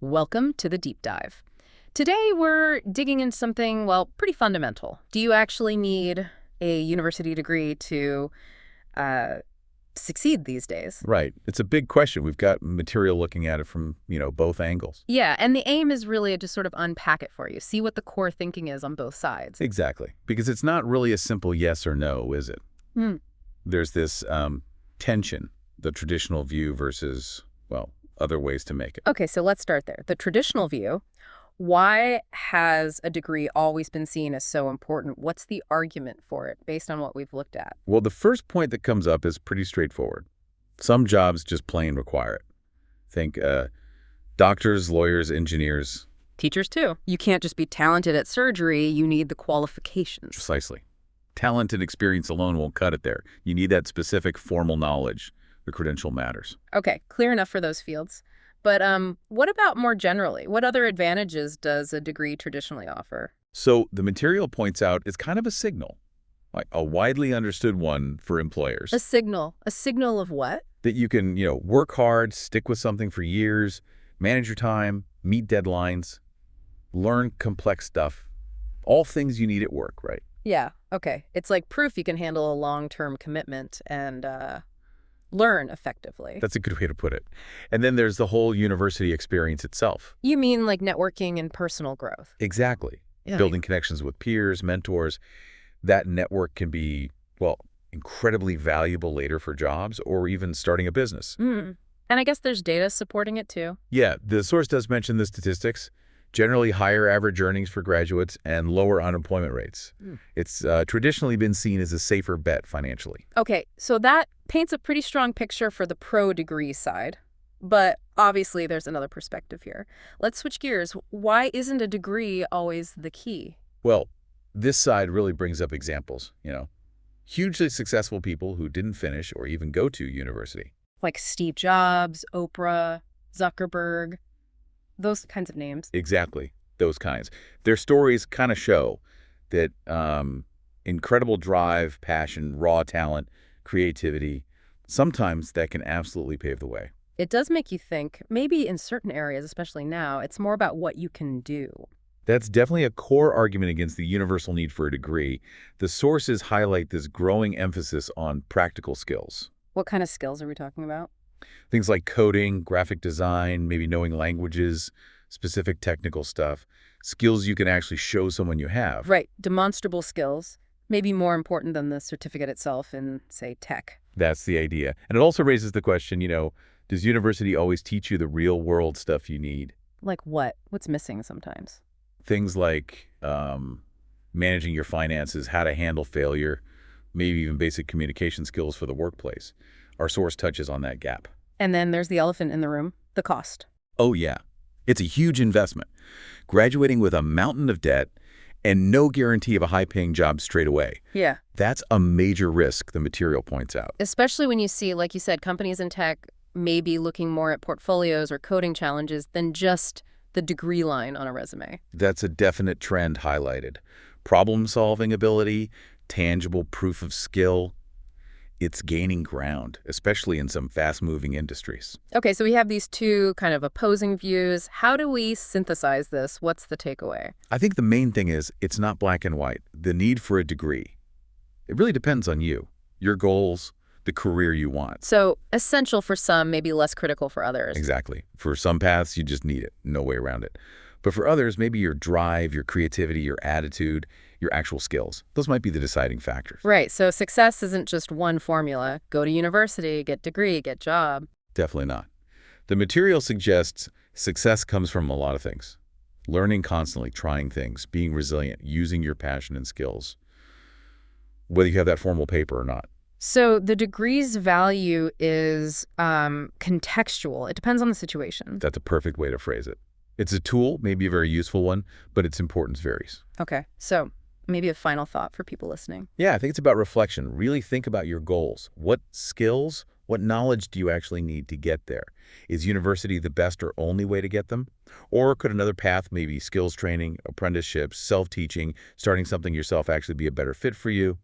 Welcome to the deep dive. Today we're digging into something, well, pretty fundamental. Do you actually need a university degree to uh, succeed these days? Right. It's a big question. We've got material looking at it from, both angles. Yeah, and the aim is really to sort of unpack it for you, see what the core thinking is on both sides. Exactly. Because it's not really a simple yes or no, is it? Hmm. There's this tension, the traditional view versus, well, other ways to make it. Okay, so let's start there. The traditional view, why has a degree always been seen as so important? What's the argument for it based on what we've looked at? Well, the first point that comes up is pretty straightforward. Some jobs just plain require it. Think doctors, lawyers, engineers. Teachers too. You can't just be talented at surgery, you need the qualifications. Precisely. Talent and experience alone won't cut it there. You need that specific formal knowledge. The credential matters. Okay, clear enough for those fields. But what about more generally? What other advantages does a degree traditionally offer? So the material points out it's kind of a signal, like a widely understood one for employers. A signal. A signal of what? That you can, work hard, stick with something for years, manage your time, meet deadlines, learn complex stuff, all things you need at work, right? Yeah, okay. It's like proof you can handle a long-term commitment and learn effectively. That's a good way to put it. And then there's the whole university experience itself. You mean like networking and personal growth? Exactly. Yeah. Building connections with peers, mentors. That network can be, well, incredibly valuable later for jobs or even starting a business. Mm. And I guess there's data supporting it too. Yeah, the source does mention the statistics. Generally higher average earnings for graduates and lower unemployment rates. It's traditionally been seen as a safer bet financially. Okay, so that paints a pretty strong picture for the pro-degree side. But obviously there's another perspective here. Let's switch gears. Why isn't a degree always the key? Well, this side really brings up examples, hugely successful people who didn't finish or even go to university. Like Steve Jobs, Oprah, Zuckerberg, those kinds of names. Exactly, those kinds. Their stories kind of show that incredible drive, passion, raw talent, creativity, sometimes that can absolutely pave the way. It does make you think, maybe in certain areas, especially now, it's more about what you can do. That's definitely a core argument against the universal need for a degree. The sources highlight this growing emphasis on practical skills. What kind of skills are we talking about? Things like coding, graphic design, maybe knowing languages, specific technical stuff, skills you can actually show someone you have. Right, demonstrable skills, maybe more important than the certificate itself in, say, tech. That's the idea. And it also raises the question, does university always teach you the real-world stuff you need? Like what? What's missing sometimes? Things like managing your finances, how to handle failure, maybe even basic communication skills for the workplace. Our source touches on that gap. And then there's the elephant in the room, the cost. Oh, yeah. It's a huge investment. Graduating with a mountain of debt and no guarantee of a high-paying job straight away. Yeah. That's a major risk, the material points out. Especially when you see, like you said, companies in tech may be looking more at portfolios or coding challenges than just the degree line on a resume. That's a definite trend highlighted. Problem-solving ability, tangible proof of skill. It's gaining ground, especially in some fast-moving industries. Okay, so we have these two kind of opposing views. How do we synthesize this? What's the takeaway? I think the main thing is it's not black and white. The need for a degree. It really depends on you, your goals, the career you want. So essential for some, maybe less critical for others. Exactly. For some paths, you just need it. No way around it. But for others, maybe your drive, your creativity, your attitude, your actual skills. Those might be the deciding factors. Right. So success isn't just one formula. Go to university, get degree, get job. Definitely not. The material suggests success comes from a lot of things. Learning constantly, trying things, being resilient, using your passion and skills, whether you have that formal paper or not. So the degree's value is contextual. It depends on the situation. That's a perfect way to phrase it. It's a tool, maybe a very useful one, but its importance varies. Okay. So maybe a final thought for people listening. Yeah, I think it's about reflection. Really think about your goals. What skills, what knowledge do you actually need to get there? Is university the best or only way to get them? Or could another path, maybe skills training, apprenticeships, self-teaching, starting something yourself actually be a better fit for you?